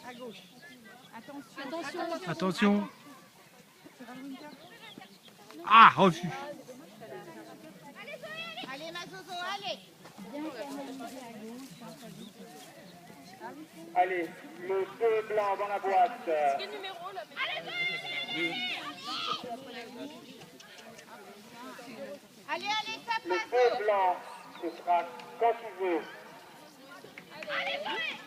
À gauche. Attention. Attention. Ah, refus. Allez, ma Zozo, allez. Allez, le feu blanc dans la boîte. Quel numéro là? Allez, allez, ça Le passe. feu blanc, ce sera quand tu veux. Allez, allez.